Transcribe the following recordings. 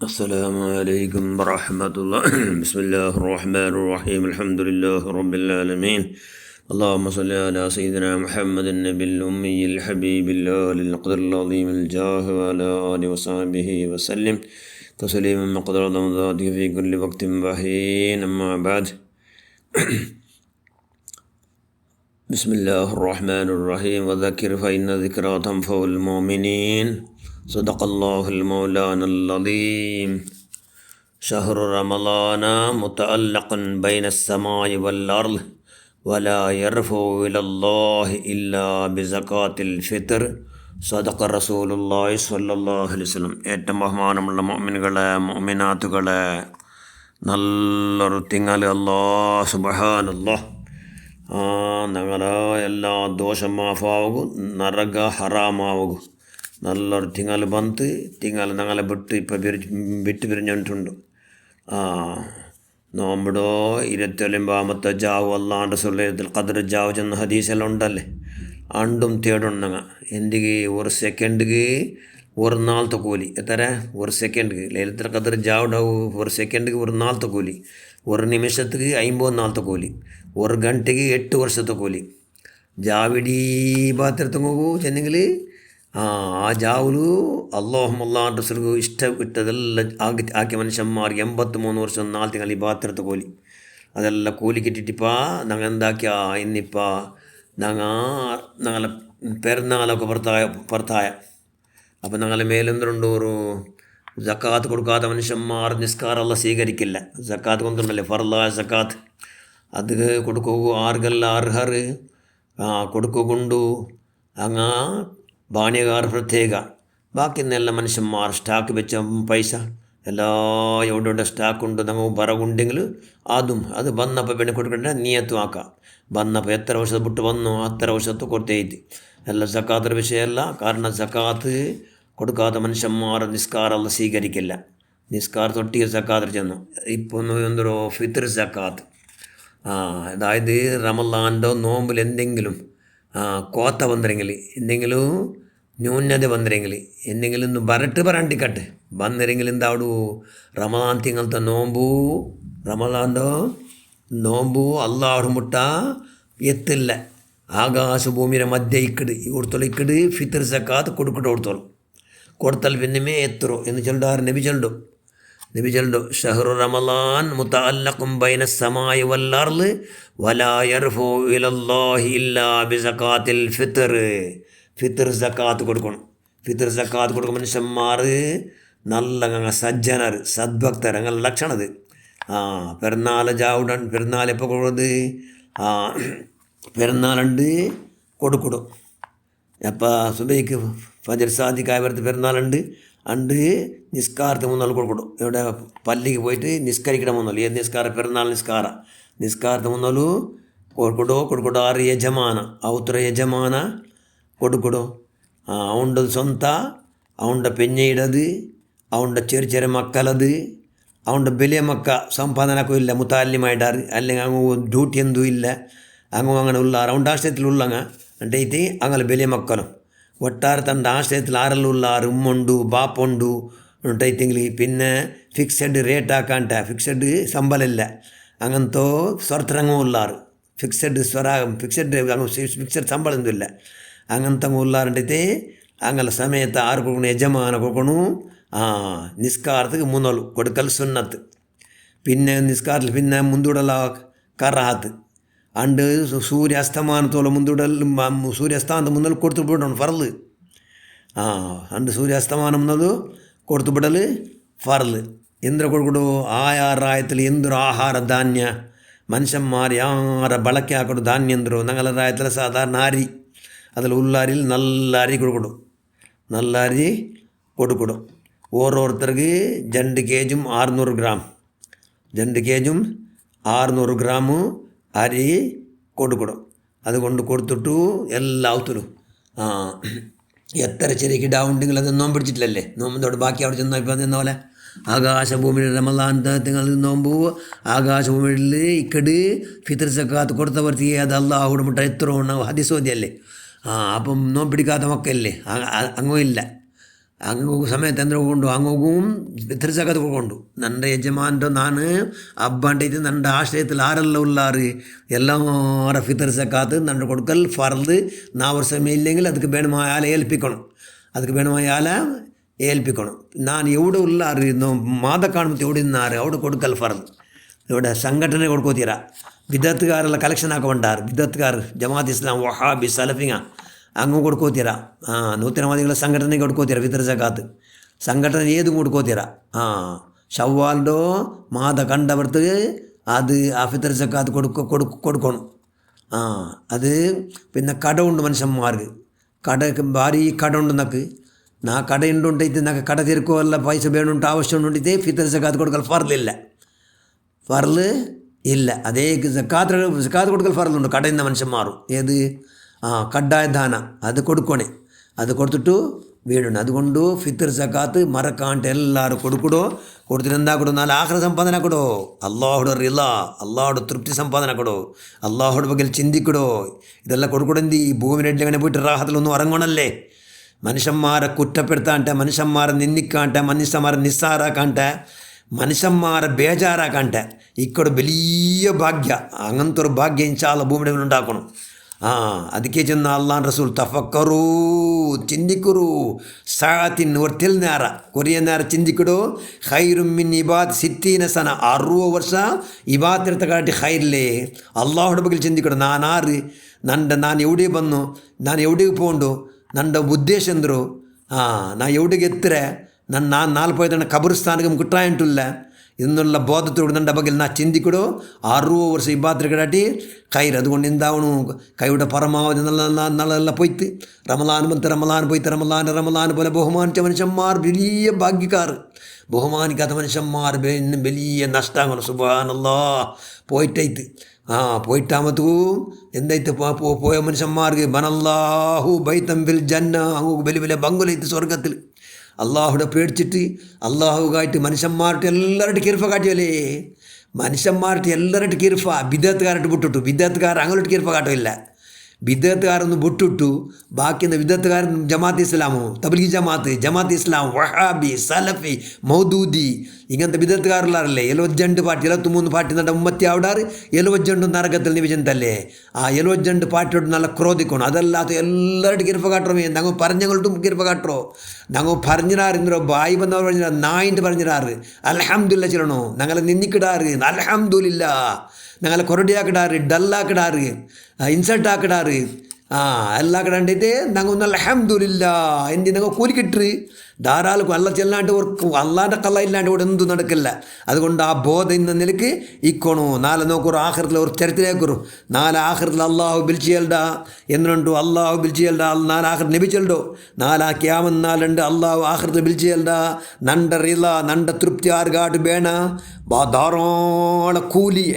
السلام عليكم ورحمة الله. بسم الله الرحمن الرحيم. الحمد لله رب العالمين. اللهم صل على سيدنا محمد النبي الأمي الحبيب الله للقدر العظيم الجاه وعلى آله وصحبه وسلم تسليما مقدار ذاته في كل وقت وحين. أما بعد. بسم الله الرحمن الرحيم. وذكر فإن ذكرى تنفع المؤمنين. صدق الله المولانا العظيم. شهر رمضان متعلق بين السماء والأرض ولا يرفع إلى الله إلا بزكاة الفطر. صدق رسول الله صلى الله عليه وسلم. ഏറ്റവും ബഹുമാനമുള്ള മുഅ്മിനുകളെ മുഅ്മിനാത്തുകളെ, നല്ലൊരു തിങ്കൾ അല്ലാഹ് സുബ്ഹാനല്ലാഹ് ഞങ്ങളെ എല്ലാ ദോഷം മാഫാവുകു, നരക ഹറാമാവുകു. നല്ലൊരു തിങ്കൾ ಬಂತು. തിങ്കൾ ഞങ്ങളെ വിട്ട് പിരിഞ്ഞിട്ടുണ്ട്. നോമ്പിടോ 29 ജാവ് അല്ലാണ്ട് സുല്ലൈലത്തുൽ ഖദ്ർ ജാവ് ചെന്ന ഹദീസെല്ലാം ഉണ്ടല്ലേ, അണ്ടും തേടും ഞങ്ങൾ. എന്തിക്ക് ഒരു സെക്കൻഡിക്ക് ഒരു നാളത്തെ കൂലി. എത്ര? ഒരു സെക്കൻഡിക്ക് ലൈലത്തുൽ ഖദ്ർ ജാവുണ്ടാവും. ഒരു സെക്കൻഡിക്ക് ഒരു നാളത്തെ കൂലി, ഒരു നിമിഷത്തേക്ക് 50 നാളത്തെ കൂലി, ഒരു ഗಂಟೆಗೆ 8 ವರ್ಷത്തെ കൂലി. ജാവിടീ പാത്രത്തിൽ നോക്കൂ ചെന്നെങ്കിൽ ആ ജാവുಲು അല്ലാഹുമ്മ റസൂലുഹു ഇഷ്ടപ്പെട്ടതെല്ലാം ആക്കിയ മനുഷ്യന്മാർക്ക് 83 വർഷം 4 തിങ്കൾ ഈ പാത്രത്തെ കൂലി. അതെല്ലാം കൂലി കിട്ടിയിട്ടിപ്പാ ഞങ്ങൾ എന്താക്കിയ ഇന്നിപ്പാ ഞങ്ങളെ പെരുന്നാളൊക്കെ പുറത്തായ. അപ്പം ഞങ്ങളെ മേലെന്തുണ്ട്, ഒരു സക്കാത്ത് കൊടുക്കാത്ത മനുഷ്യന്മാർ നിസ്കാരമെല്ലാം സ്വീകരിക്കില്ല. സക്കാത്ത് കൊണ്ടുണ്ടല്ലേ, ഫർലായ സക്കാത്ത്. അത് കൊടുക്കൂ ആർക്കെല്ലാം അർഹർ കൊടുക്കുകൊണ്ടു അങ്ങ ബാണ്യകാർ പ്രത്യേക. ബാക്കിന്നെല്ല മനുഷ്യന്മാർ സ്റ്റാക്ക് വെച്ച പൈസ എല്ലാ എവിടെ സ്റ്റാക്കുണ്ട് ഞങ്ങൾ പറകുണ്ടെങ്കിൽ അതും അത് വന്നപ്പോൾ പെണ്ണി കൊടുക്കേണ്ട നീയത്തും ആക്കാം. വന്നപ്പോൾ എത്ര വർഷത്തെ വിട്ട് വന്നു അത്ര വർഷത്തെ കൊടുത്തേറ്റ് എല്ലാ സക്കാത്തിൻ്റെ വിഷയമല്ല. കാരണം സക്കാത്ത് കൊടുക്കാത്ത മനുഷ്യന്മാർ നിസ്കാരം സ്വീകരിക്കില്ല. നിസ്കാര തൊട്ടിയ സക്കാത്ത് ചെന്നു. ഇപ്പോൾ എന്തോ ഫിത്ർ സക്കാത്ത്, അതായത് റമളാൻ്റെ നോമ്പിൽ എന്തെങ്കിലും കോത്ത വന്നിരെങ്കിൽ, എന്തെങ്കിലും ന്യൂനത വന്നിരെങ്കിൽ, എന്തെങ്കിലും ഒന്ന് വരട്ട് പറണ്ടിക്കട്ടെ വന്നിരെങ്കിൽ എന്താവൂ, റമളാൻ തിങ്കളത്തെ റമളാൻ്റെ നോമ്പു അള്ളാഹു മുട്ട എത്തില്ല. ആകാശഭൂമിയുടെ മധ്യ ഇക്കട് ഫിത്ർ സക്കാത്ത് കൊടുത്തോളും. കൊടുത്താൽ പിന്നെമേ എത്തറോ എന്ന് ചൊല്ലാറ് നബി ചൊല്ലു ഷഹ്റു റമളാൻ മുതഅല്ലഖും ബൈന സമാഇ വൽ അർള് വലാ യർഫു ഇലല്ലാഹി ഇല്ലാ ബിസകാത്തിൽ ഫിത്ർ. ഫിത്ർ സക്കാത്ത് കൊടുക്കണം. ഫിത്ർ സക്കാത്ത് കൊടുക്കും മനുഷ്യന്മാർ നല്ല സജ്ജനർ സദ്ഭക്തർ അങ്ങനെ ലക്ഷണത്. പെരുന്നാൾ ജാവുടൻ പെരുന്നാൾ എപ്പോൾ കൊടുക്കുന്നത്, പെരുന്നാളുണ്ട് കൊടുക്കിടും. എപ്പോൾ സുബൈക്ക് ഫജർ സാദിക്കായ വരത്ത് പെരുന്നാളുണ്ട് അണ്ട് നിസ്കാരത്തിന് മുന്നാൾ കൊടുക്കിടും. ഇവിടെ പള്ളിക്ക് പോയിട്ട് നിസ്കരിക്കണം മുന്നാൾ. ഏത് നിസ്കാരം? പെരുന്നാൾ നിസ്കാരത്തിന് മുന്നാൾ കൊടുക്കിടോ ആറ് യജമാന ഔത്ര യജമാന കൊടുക്കിടോ. അവൻ്റെ സ്വന്ത, അവൻ്റെ പെഞ്ഞയിടത്, അവൻ്റെ ചെറിയ മക്കളത്, അവൻ്റെ വലിയ മക്ക സമ്പാദനക്കും ഇല്ല മുത്താലിമായിട്ടാറ്, അല്ലെങ്കിൽ അങ്ങ് ഡ്യൂട്ടി എന്തും ഇല്ല അങ്ങനെ ഉള്ളാറ് അവൻ്റെ ആശ്രയത്തിലുള്ളങ്ങ എന്നിട്ട് അങ്ങനെ വലിയ മക്കളും ഒട്ടാറ് തൻ്റെ ആശ്രയത്തിൽ ആരെല്ലാം ഉള്ളാറ് ഉമ്മുണ്ടു ബാപ്പുണ്ടു ഉണ്ടായിട്ടെങ്കിൽ പിന്നെ ഫിക്സഡ് റേറ്റ് ആക്കാണ്ട, ഫിക്സഡ് ശമ്പളമില്ല അങ്ങനത്തെ സ്വർത്തരങ്ങും ഉള്ളാറ്, ഫിക്സഡ് ഫിക്സഡ് ശമ്പളം ഒന്നുമില്ല അങ്ങനത്തെ ഉള്ളാറുണ്ടായിട്ട് അങ്ങനെ സമയത്ത് ആറ് കൊടുക്കണം, യജമാന കൊടുക്കണു. നിസ്കാരത്തേക്ക് മൂന്നോളൂ കൊടുക്കൽ സുന്നത്ത്. പിന്നെ നിസ്കാരത്തിൽ പിന്നെ മുന്തുടല കറാത്ത് അണ്ട് സൂര്യാസ്തമാനത്തോളം മുന്തുടൽ സൂര്യാസ്താനത്ത് മുന്നൽ കൊടുത്തു വിടണം ഫർള്. അണ്ട് സൂര്യാസ്തമാനം മുന്നത് കൊടുത്തു വിടൽ ഫർള്. എന്തൊരു കൊടുക്കടോ ആയാറായത്തിൽ എന്തൊരു ആഹാര ധാന്യ മനുഷ്യന്മാർ യാറെ ಬಳಕೆ ಹಾಕೊಡು ಧಾನ್ಯ ಎಂದರು ഞങ്ങളുടെ ರಾಯത്തിൽ സാധാരണ അരി, അതിൽ ഉള്ളരിയിൽ നല്ല അരി കൊടുക്കിടും. നല്ല അരി കൊടുക്കിടും. ഓരോരുത്തർക്ക് 2 kg 600 gram 2 kg 600 gram അരി കൊടുക്കിടും. അതുകൊണ്ട് കൊടുത്തിട്ടു എല്ലാത്തിലും എത്ര ചെറിയ കിടാവുണ്ടെങ്കിൽ അത് നോമ്പ് പിടിച്ചിട്ടില്ലല്ലേ, നോമ്പത്തോട് ബാക്കി അവിടെ ചെന്നാൽ ഇപ്പം ചെന്ന പോലെ ആകാശഭൂമിയിൽ റമളാൻ്റെ തിങ്കൾ നോമ്പ് ആകാശഭൂമിയിൽ ഇക്കട് ഫിത്ർ സക്കാത്ത് കൊടുത്തവർക്ക് അത് അള്ളാഹുടെ മുട്ട എത്ര ഹദീസ് ഓതിയല്ലേ. അപ്പം നോമ്പ് പിടിക്കാത്ത മക്കല്ലേ അങ്ങും ഇല്ല. ಹಂಗೂ ಸಮೇತ ಅಂದ್ರೆ ಕೊಂಡು ಹಂಗೋಗೂ ಫಿತ್ರ್ ಜಕಾತ್ ಕೊಡ್ಕೊಂಡು ನನ್ನ ಯಜಮಾನ್ರು ನಾನು ಹಬ್ಬ ಅಂತೈತಿ ನನ್ನ ಆಶ್ರಯത്തിൽ ആരെല്ലാം ഉള്ളാറ് എല്ലാവരുടെ ഫിത്ർ സക്കാത്ത് നണ്ട് കൊടുക്കൽ ഫർദ് നാവർ സമയമില്ലെങ്കിൽ ಅದಕ್ಕೆ ಬೇಡമായ ആളെ ഏൽപ്പിക്കണം ಅದಕ್ಕೆ ಬೇಡമായ ആളെ ഏൽപ്പിക്കണം ನಾನು എവിടെ ഉള്ളാറ് മാത കാണുമ്പോൾ എവിടെ നിന്നാറ് അവിടെ കൊടുക്കൽ ഫർദ് ഇവിടെ സംഘടന കൊടുക്കോತೀರಾ വിദഗ്ധകാരെല്ലാം കളക്ഷൻ ಹಾಕೊಂಡಾರು വിദഗ്ധകാർ ജമാഅത്ത് ഇസ്ലാം വഹാബി സലഫിങ്ങ അങ്ങ് കൊടുക്കോತೀರಾ നൂതനവാദികളെ സംഘടനയ്ക്ക് കൊടുക്കോತೀರಾ ഫിത്ർ സക്കാത്ത് സംഘടന ഏതും കൊടുക്കോತೀರಾ ഷവ്വാലിൻ്റെ മാത കണ്ടവർക്ക് അത് ആ ഫിത്ർ സക്കാത്ത് കൊടുക്കണം അത് പിന്നെ കട ഉണ്ട് മനുഷ്യന്മാർക്ക് കടക്ക് ഭാരി കട ഉണ്ടെന്നൊക്കെ ನಾ ಕಡೆ ಉಂಟೈತೆ ನಾಕ ಕಡೆ ತಿರ್ಕೋ ಎಲ್ಲ ಪೈಸೆ ಬೇಡುಂಟು ಅವಶ್ಯ ಉಂಟೈತೆ ಫಿತ್ರ್ ಸಕಾತ್ കൊടുക്കൽ ഫർള് ഇല്ല അതേ സക്കാത്ത് കൊടുക്കൽ ഫർളുണ്ട് കടയുന്ന മനുഷ്യന്മാരും ഏത് കഡായ ദാന അത് കൊടുക്കണേ അത് കൊടുത്തിട്ട് വീടുണ്ട് അതുകൊണ്ട് ഫിത്ർ സക്കാത്ത് മറക്കാണ്ട് എല്ലാവരും കൊടുത്തിട്ട് എന്താ കൊടു നാല് ആഖിറ ಸಂಪಾದನೆ ಕೊಡು ಅಲ್ಲಾಹುಡ ರಿಲಾ ಅಲ್ಲಾಹುಡ ತೃಪ್ತಿ ಸಂಪಾದನೆ ಕೊಡು ಅಲ್ಲಾಹುಡ ಬಗ್ಗೆ ചിന്തിക്കടോ ഇതെല്ലാം കൊടുക്കണമെന്തി ഈ ഭൂമിയുടെ അങ്ങനെ പോയിട്ട് റാഹത്തിലൊന്നും ഉറങ്ങണല്ലേ മനുഷ്യന്മാരെ കുറ്റപ്പെടുത്താണ്ട മനുഷ്യന്മാരെ നിന്ദിക്കാണ്ട മനുഷ്യന്മാരെ നിസ്സാരാക്കാണ്ട മനുഷ്യന്മാരെ ಬೇಜಾರಾಕಂಟ ഇക്കടെ വലിയ ഭാഗ്യ അങ്ങനത്തെ ഒരു ഭാഗ്യം ഇൻഷാല്ലാ ഭൂമിയുടെ മേൽ ഉണ്ടാക്കണം ಅದಕ್ಕೆ ചെന്ന അള്ളാഹ് റസൂൽ തഫക്കറൂ ചിന്തിക്കുറൂ സാത്തിൻ ഒരു തെൽ നേര കുറേ നേരം ചിന്തിക്കടോ ഖൈറും മിൻ ഇബാദ് സിത്തീന സന 60 ವರ್ಷ ഇബാദത്ത് കാട്ടി ഖൈറില്ലേ അള്ളാഹുടെ ಬಗ್ಗೆ ചിന്തിക്കടോ ನಾನಾರು ನಾನು ಎವಡಿಗೆ ಬಂದು ನಾನು ಎವಡಿಗೆ പോകണ്ടു ನನ್ನ ಉದ್ದೇಶ ಅಂದರು ನಾ ಎವಡಿಗೆ ಎತ್ತರೆ ನಾನು 4 ഖബർസ്ഥാനಕ್ಕೆ കിട്ടായിട്ടില്ല എന്നുള്ള ബോധത്തോട് എൻ്റെ ബഗിൽ നാ ചിന്തിക്കടോ 60 ವರ್ಷ ഇബാദത്ത് കാട്ടി ഖൈർ അതുകൊണ്ട് എന്താവണു കൈയുടെ പരമാവധി നല്ല പോയിട്ട് റമലാൻ പോയിട്ട് റമലാൻ പോലെ ബഹുമാനിച്ച മനുഷ്യന്മാർ വലിയ ഭാഗ്യക്കാർ ബഹുമാനിക്കാത്ത മനുഷ്യന്മാർ വലിയ നഷ്ടമാണ് സുബ്ഹാനല്ലാഹ് പോയിട്ടൈത്ത് പോയിട്ടാമത്തു എന്തായിട്ട് പോയ മനുഷ്യന്മാർക്ക് ബനല്ലാഹു ബൈതൻ ഫിൽ ജന്ന അങ്ങ് വലിയ വലിയ ബംഗുലൈത്ത് സ്വർഗത്തിൽ അള്ളാഹുടെ പേടിച്ചിട്ട് അള്ളാഹുവായിട്ട് മനുഷ്യന്മാരുടെ എല്ലാവരുടെ കിർഫ കാട്ടിയല്ലേ മനുഷ്യന്മാരുടെ എല്ലാവരുടെ കിർഫ ബിദഅത്തുകാരായിട്ട് വിട്ടിട്ടു ബിദഅത്തുകാർ അങ്ങോട്ട് കിർഫ കാട്ടില്ല ബിദഅത്തുകാരൊന്ന് വിട്ടിട്ടു ബാക്കിയുള്ള ബിദഅത്തുകാരൻ ജമാഅത്ത് ഇസ്ലാമോ തബ്ലീഗ് ജമാഅത്ത് ഇസ്ലാം വഹാബി സലഫി മൗദൂദി ഇങ്ങനത്തെ ബിദഅത്തുകാരുള്ളവരല്ലേ 72 പാർട്ടി 73 പാർട്ടി നല്ല ഉമ്മത്തി ആവിടാറ് 72 നരകത്തിൽ നിവിജന്തല്ലേ ആ 72 പാർട്ടിയോട് നല്ല ക്രോധിക്കണം അതല്ലാത്ത എല്ലാവരുടെ കിർഫ കാട്ടറമേ ഞങ്ങൾ പറഞ്ഞങ്ങോട്ടും കിർഫ കാട്ടറോ ഞങ്ങൾ പറഞ്ഞിരാറിന്നോ ബായി വന്നവർ പറഞ്ഞിരാ നായിൻ്റെ പറഞ്ഞിരാറ് അൽഹംദുലില്ലാ ചെല്ലണോ ഞങ്ങളെ നിന്നിക്കിടാറ് അൽഹംദുലില്ലാ ഞങ്ങളെ കൊറടിയാക്കിടാറ് ഡല്ലാക്കിടാറ് ഇൻസൾട്ട് ആക്കിടാറ് ಎಲ್ಲ ಕಡೆ ಅಂಟೈತೆ ನಂಗೆ ಒಂದು ಅಲ್ಹಮ್ದುಲಿಲ್ಲಾ ಎಂದಿ ನಂಗೆ ಕೂಲಿ കിട്ടറ് ധാരാളം അല്ല ചെല്ലാണ്ട് അല്ലാണ്ട് കള്ള ഇല്ലാണ്ട് ഇവിടെ എന്തും നടക്കില്ല അതുകൊണ്ട് ആ ബോധം ഇന്ന നിലക്ക് ഇക്കണു നാളെ നോക്കൂ ആഖിറത്തിൽ ഒരു ചരിത്രേക്കു നാളെ ആഖിറത്തിൽ അള്ളാഹു ബിൽച്ചിയൽഡാ എന്നുണ്ടു അള്ളാഹു ബിൽച്ചിയൽഡാ നാളെ ആഖിർ ലഭിച്ചല്ലോ നാളെ ക്യാമൻ നാളുണ്ട് അള്ളാഹു ആഖിറത്തിൽ ബിൽച്ചിയൽഡാ നണ്ട റില നണ്ട തൃപ്തി ആർഗാട്ട് ಬೇಡ ಧಾರಾಳ ಕೂಲಿ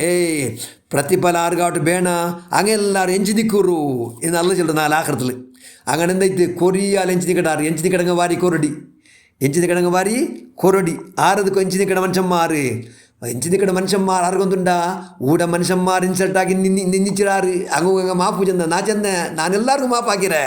ಪ್ರತಿಫಲ ಆರ್ಗಾಟ್ ಬೇಡ ಹಂಗೆಲ್ಲಾರು ಎಂಚಿದಿಕ್ಕೂರು ಇನ್ನು ಅಲ್ಲ ಚೆಲ್ಲು ನಾಳೆ ಆಖರത്തിൽ അങ്ങനെ എന്തായിട്ട് കൊറിയാൽ എഞ്ചിനിക്കടാറ് എഞ്ചിനിക്കടങ്ങ വാരി കൊറടി എഞ്ചിനിക്കടങ്ങ വാരി കൊറടി ആരതുക്കും എഞ്ചിനിക്കട മനുഷ്യന്മാർ ആർക്കൊന്നുണ്ടാ ഊടെ മനുഷ്യന്മാർ ഇൻസൾട്ടാക്കി നിന്നിച്ചിടാറ് അങ്ങ് മാപ്പു ചെന്ന ഞാൻ എല്ലാവർക്കും മാപ്പാക്കിരേ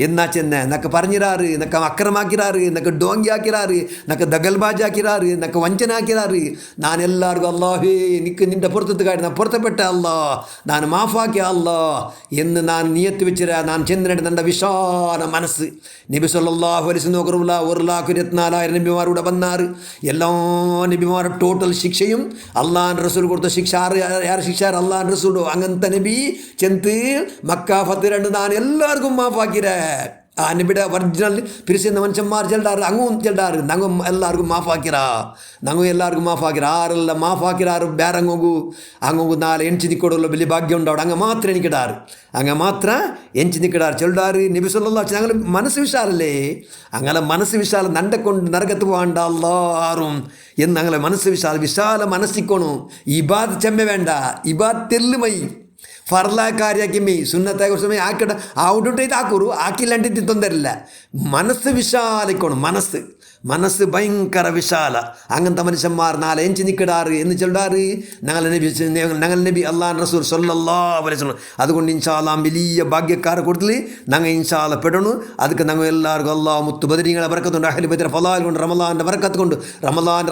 എന്നാ ചെന്ന നക്ക് പറഞ്ഞിരാറ് നക്ക് അക്രമാക്കിരാറ് നക്ക് ഡോങ്കി ആക്കിരാറ് നക്ക് ദഗൽബാജ് ആക്കിരാറ് നക്ക് വഞ്ചന ആക്കിരാറ് ഞാൻ എല്ലാവർക്കും അല്ലാഹേ എനിക്ക് നിൻ്റെ പുറത്തെത്ത് കാര്യം ഞാൻ പുറത്തപ്പെട്ട അല്ലാ ഞാൻ മാഫാക്കിയ അല്ലാ എന്ന് ഞാൻ നിയത്ത് വെച്ചിരാ ഞാൻ ചെന്നിട്ട് എൻ്റെ വിശാല മനസ്സ് നബി സല്ലല്ലാഹു അലൈഹി വസല്ലം നോക്കുറുള്ള 1,24,000 നബിമാരുടെ വന്നാറ് എല്ലാ നബിമാരുടെ ടോട്ടൽ ശിക്ഷയും അള്ളാഹ് റസൂൽ കൊടുത്ത ശിക്ഷ ആറ് ശിക്ഷ അള്ളാഹ് റസൂലോ അങ്ങനത്തെ നബി ചെന്ന് മക്ക ഫത്ത് 2 ഞാൻ എല്ലാവർക്കും മാഫാക്കിരേ ആ നബിയുടെ ഒറിജിനൽ പിരിച്ചുന്ന മനുഷ്യന്മാർ ചെല്ലാറ് അങ്ങും ചെല്ലാറ് ഞങ്ങൾ എല്ലാവർക്കും എല്ലാവർക്കും മാഫാക്കിര ആരെല്ലാം മാഫാക്കിരാറ് ಬೇರಂಗೋಗು അങ്ങോgu നാളെ എണിച്ച് നിൽക്കോടുള്ള വലിയ ഭാഗ്യം ഉണ്ടാവും അങ്ങ് മാത്രം എനിക്കിടാറ് അങ്ങ് മാത്രം എണിച്ച് നിൽക്കിടാറ് ചെല്ലാറ് നബി സല്ലല്ലാഹു അലൈഹി ഞങ്ങൾ മനസ്സ് വിശാലല്ലേ അങ്ങനെ മനസ്സ് വിശാലം നണ്ട കൊണ്ട് നരകത്ത് പോകാണ്ട എല്ലാവരും എന്ന് ഞങ്ങളെ മനസ്സ് വിശാല മനസ്സിക്കണു ഇബാദ് ചെമ്മ വേണ്ട ഇബാദ് തെല്ലുമൈ ಫರ್ಲಾ ಕಾರ್ಯಕ್ಕೆ ಮೀ ಸುನ್ನತ್ತಾಗಿ ವರ್ಷಮೇ ಹಾಕಿಡ ಔಟೈತೆ ಹಾಕೋರು ಹಾಕಿಲ್ಲಂಟಿದ್ದು ತೊಂದರೆ ಇಲ್ಲ ಮನಸ್ಸು ವಿಶಾಲಿಕೋಣ മനസ്സ് ഭയങ്കര വിശാല. അങ്ങനത്തെ മനുഷ്യന്മാർ നാളെ എഞ്ചി നിൽക്കിടാറ് എന്ന് ചൊല്ലാറ് ഞങ്ങൾ നബി അള്ളാഹ് റസൂൽ സ്വല്ലല്ലാഹു അലൈഹി വസല്ലം. അതുകൊണ്ട് ഇൻഷാ അല്ലാഹ് വലിയ ഭാഗ്യക്കാരെ കൂട്ടത്തിൽ ഞങ്ങൾ ഇൻഷാ അല്ലാഹ് പെടണു. അതൊക്കെ ഞങ്ങൾ എല്ലാവർക്കും അള്ളാഹ് മുത്തു ബദരീങ്ങളെ ബർക്കത്തുണ്ട്, അഹ്ലു ബൈത്തിന്റെ ഫളാൽ കൊണ്ട്, റമളാൻ്റെ ബർക്കത്ത് കൊണ്ട്,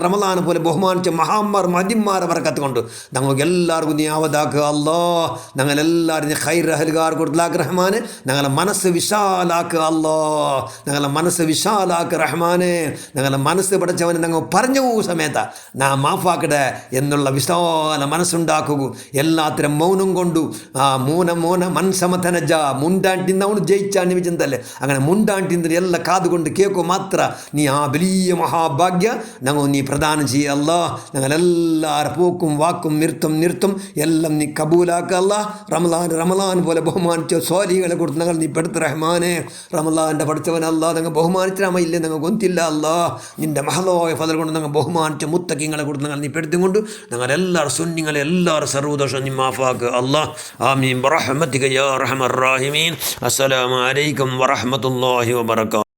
റമളാൻ പോലെ ബഹുമാനിച്ച മഹാന്മാർ മഹദിമാരെ ബർക്കത്ത് കൊണ്ട് ഞങ്ങൾക്ക് എല്ലാവർക്കും നീ ആവതാക്കുക അല്ലാഹ്. ഞങ്ങളെല്ലാവരും നീ ഖൈർ അഹ്ലുകാർ കൊടുത്തലാക്ക് റഹ്മാനെ. ഞങ്ങളെ മനസ്സ് വിശാലാക്കുക അല്ലാഹ്. ഞങ്ങളെ മനസ്സ് വിശാലാക്കുക റഹ്മാനെ. ഞങ്ങളെ മനസ്സ് പഠിച്ചവനെ ഞങ്ങൾ പറഞ്ഞു സമയത്ത് നാം മാഫാക്കടെ എന്നുള്ള വിശാല മനസ്സുണ്ടാക്കുക. എല്ലാത്തിനും മൗനം കൊണ്ടു മൂന മൻസമതനജ മുണ്ടാണ്ടിന്നവನು ജയിച്ചാണ് വിചന്തല്ലേ. അങ്ങനെ മുണ്ടാണ്ടിಂದ್ರೆ ಎಲ್ಲ ಕಾದುಕೊಂಡು ಕೇಕೋ ಮಾತ್ರ ನೀ ಆ വലിയ മഹാഭാഗ്യ ഞങ്ങൾ നീ പ്രദാനം ചെയ്യുക അല്ലാഹ്. ഞങ്ങളെല്ലാവരുടെ പോക്കും വാക്കും നിർത്തും എല്ലാം നീ കബൂലാക്കുക അല്ലാഹ്. റമളാൻ പോലെ ബഹുമാനിച്ച സ്വാലികളെ കൊടുത്ത് ഞങ്ങൾ നീ പെടുത്ത റഹ്മാനെ. റമളാൻ്റെ പഠിച്ചവനല്ല ഞങ്ങൾ ബഹുമാനിച്ചാമയില്ലേ ഞങ്ങൾ ഗൊന്തില്ല അല്ലാഹ്. നിൻ്റെ മഹളോയ ഫദൽ കൊണ്ട് ഞങ്ങൾ ബഹുമാനിച്ച മുത്തക്കിങ്ങളെ കൊടുത്ത് ഞങ്ങൾ നീ പെടുത്തുകൊണ്ട് ഞങ്ങളെല്ലാവരും സുന്നിങ്ങളെ എല്ലാവരും സർവ്വദോഷം നീ മാഫാക്കുക അല്ലാഹ്. ആമീൻ ബിറഹ്മതിക യാ അർഹമർ റാഹിമീൻ. അസ്സലാമു അലൈക്കും വറഹ്മത്തുള്ളാഹി വബറകാതുഹു.